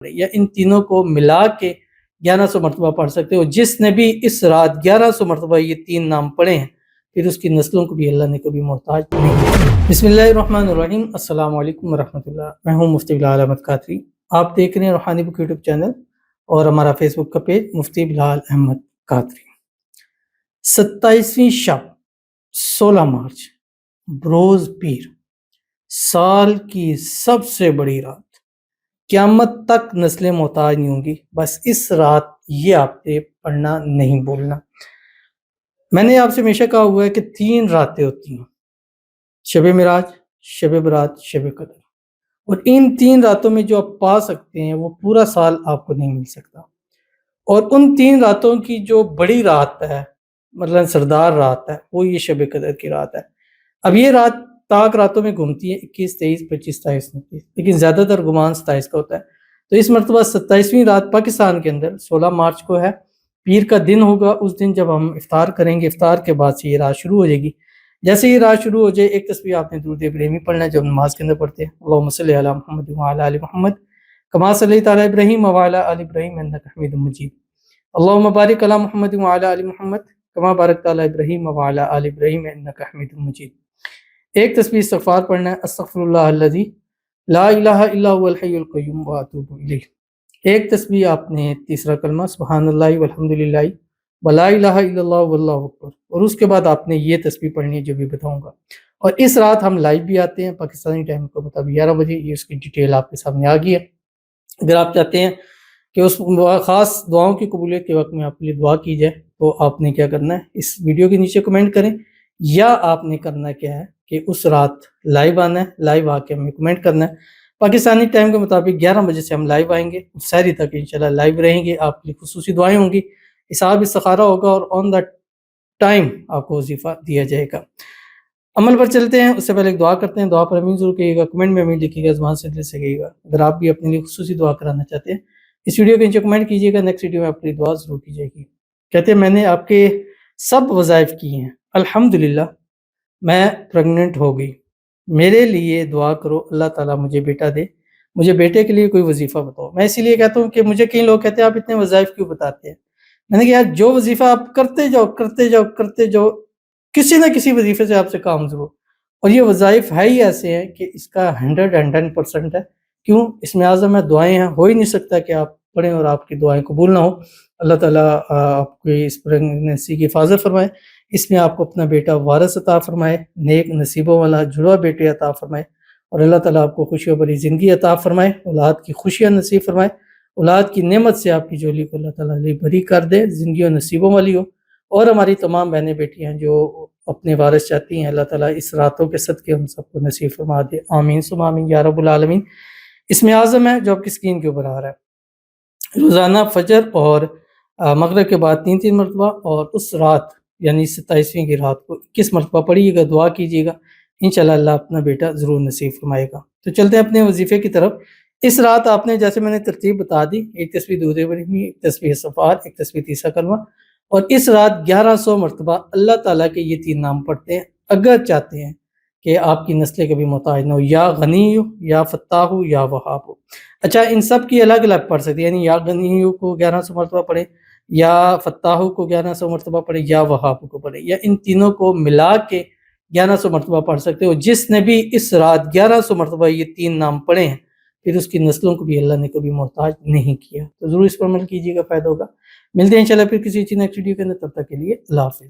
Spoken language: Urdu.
یا ان تینوں کو ملا کے 1100 مرتبہ پڑھ سکتے ہو۔ جس نے بھی اس رات 1100 مرتبہ یہ تین نام پڑھے ہیں پھر اس کی نسلوں کو بھی اللہ نے کبھی محتاج نہیں کیا۔ بسم اللہ الرحمن الرحیم، السلام علیکم ورحمۃ اللہ۔ میں ہوں مفتی بلال احمد قادری، آپ دیکھ رہے ہیں روحانی بک یوٹیوب چینل اور ہمارا فیس بک کا پیج مفتی بلال احمد قادری۔ 27ویں شب 16 مارچ بروز پیر، سال کی سب سے بڑی رات، قیامت تک نسلیں محتاج نہیں ہوں گی، بس اس رات یہ آپ نے پڑھنا نہیں بولنا۔ میں نے آپ سے ہمیشہ کہا ہوا ہے کہ 3 راتیں ہوتی ہیں، شب معراج، شب برات، شب قدر، اور ان 3 راتوں میں جو آپ پا سکتے ہیں وہ پورا سال آپ کو نہیں مل سکتا۔ اور ان 3 راتوں کی جو بڑی رات ہے، مطلب سردار رات ہے، وہ یہ شب قدر کی رات ہے۔ اب یہ رات طاق راتوں میں گھومتی ہے، 21، 23، 25، 27، 29، لیکن زیادہ تر گمان 27 کا ہوتا ہے۔ تو اس مرتبہ 27ویں رات پاکستان کے اندر 16 مارچ کو ہے، پیر کا دن ہوگا۔ اس دن جب ہم افطار کریں گے، افطار کے بعد سے یہ رات شروع ہو جائے گی۔ جیسے یہ رات شروع ہو جائے، ایک تسبیح آپ نے درود ابراہیمی پڑھنا ہے جو نماز کے اندر پڑھتے ہیں، اللہم صلی علی محمد وعلی آل محمد کما صلیت علی ابراہیم وعلی آل ابراہیم انک حمید مجید، اللہم بارک علی محمد وعلی آل محمد کما بارکت علی ابراہیم وعلی آل ابراہیم انک حمید مجید۔ ایک تسبیح استغفار پڑھنا ہے، استغفر اللہ الذی لا الہ الا هو الحی القیوم واتوب الیہ۔ ایک تسبیح آپ نے تیسرا کلمہ سبحان اللہ والحمدللہ ولا الہ الا اللہ واللہ اکبر، اور اس کے بعد آپ نے یہ تسبیح پڑھنی ہے جو بھی بتاؤں گا۔ اور اس رات ہم لائیو بھی آتے ہیں پاکستانی ٹائم کو مطابق 11 بجے، یہ اس کی ڈیٹیل آپ کے سامنے آ گئی ہے۔ اگر آپ چاہتے ہیں کہ اس خاص دعاؤں کی قبولیت کے وقت میں آپ کے لیے دعا کی جائے تو آپ نے کیا کرنا ہے، اس ویڈیو کے نیچے کمنٹ کریں، یا آپ نے کرنا کیا ہے کہ اس رات لائیو آنا ہے، لائیو آ کے ہمیں کمنٹ کرنا ہے۔ پاکستانی ٹائم کے مطابق 11 بجے سے ہم لائیو آئیں گے، سحری تک انشاءاللہ لائیو رہیں گے، آپ کے لیے خصوصی دعائیں ہوں گی، حساب استخارہ ہوگا، اور آن دا ٹائم آپ کو وظیفہ دیا جائے گا۔ عمل پر چلتے ہیں، اس سے پہلے ایک دعا کرتے ہیں۔ دعا پر امین ضرور کہیے گا، کمنٹ میں امین لکھیے گا، زبان سے دل سے کہیے گا۔ اگر آپ بھی اپنے لیے خصوصی دعا کرانا چاہتے ہیں اس ویڈیو کے نیچے کمنٹ کیجیے گا، نیکسٹ ویڈیو میں اپنی دعا ضرور کی جائے گی۔ کہتے ہیں میں نے آپ کے سب وظائف کیے ہیں، الحمدللہ میں پریگننٹ ہو گئی، میرے لیے دعا کرو اللہ تعالیٰ مجھے بیٹا دے، مجھے بیٹے کے لیے کوئی وظیفہ بتاؤ۔ میں اسی لیے کہتا ہوں کہ مجھے کئی لوگ کہتے ہیں آپ اتنے وظائف کیوں بتاتے ہیں؟ میں نے کہا جو وظیفہ آپ کرتے جاؤ کرتے جاؤ کرتے جاؤ، کسی نہ کسی وظیفے سے آپ سے کام ضرور، اور یہ وظائف ہے ہی ایسے ہیں کہ اس کا 110% ہے۔ کیوں؟ اس میں اعظم ہے، دعائیں ہیں، ہو ہی نہیں سکتا کہ آپ پڑھیں اور آپ کی دعائیں قبول نہ ہو۔ اللہ تعالیٰ آپ کو اس پریگننسی کی حفاظت فرمائے، اس میں آپ کو اپنا بیٹا وارث عطا فرمائے، نیک نصیبوں والا جڑوا بیٹے عطا فرمائے، اور اللہ تعالیٰ آپ کو خوشیوں بھری زندگی عطا فرمائے، اولاد کی خوشیاں نصیب فرمائے، اولاد کی نعمت سے آپ کی جولی کو اللہ تعالیٰ علی بھری کر دے، زندگی و نصیبوں والی ہو۔ اور ہماری تمام بہنیں بیٹیاں جو اپنے وارث چاہتی ہیں، اللہ تعالیٰ اس راتوں کے صدقے ہم سب کو نصیب فرما دے، آمین ثم آمین یا رب العالمین۔ اس میں اعظم ہے جو آپ کی اسکرین کے اوپر آ رہا ہے، روزانہ فجر اور مغرب کے بعد 3 مرتبہ، اور اس رات یعنی 27ویں کی رات کو 21 مرتبہ پڑھیے گا، دعا کیجیے گا، انشاءاللہ اللہ اپنا بیٹا ضرور نصیب فرمائے گا۔ تو چلتے ہیں اپنے وظیفے کی طرف۔ اس رات آپ نے جیسے میں نے ترتیب بتا دی، ایک تسبیح درود ابراہیمی، ایک تسبیح استغفار، ایک تسبیح تیسرا کلمہ، اور اس رات 1100 مرتبہ اللہ تعالیٰ کے یہ 3 نام پڑھتے ہیں اگر چاہتے ہیں کہ آپ کی نسلیں کبھی محتاج نہ ہو، یا غنی ہو، یا فتاح ہو، یا وہاب ہو۔ اچھا، ان سب کی الگ الگ پڑھ سکتے ہیں، یعنی یا غنی کو 1100 مرتبہ پڑھیں، یا فتاح کو 1100 مرتبہ پڑھیں، یا وہاب کو پڑھیں، یا ان تینوں کو ملا کے 1100 مرتبہ پڑھ سکتے ہو۔ جس نے بھی اس رات 1100 مرتبہ یہ 3 نام پڑھے ہیں پھر اس کی نسلوں کو بھی اللہ نے کبھی محتاج نہیں کیا۔ تو ضرور اس پر عمل کیجیے گا، فائدہ ہوگا۔ ملتے ہیں انشاءاللہ پھر کسی چیز نیکسٹ ویڈیو کے اندر، تب تک کے لیے اللہ حافظ۔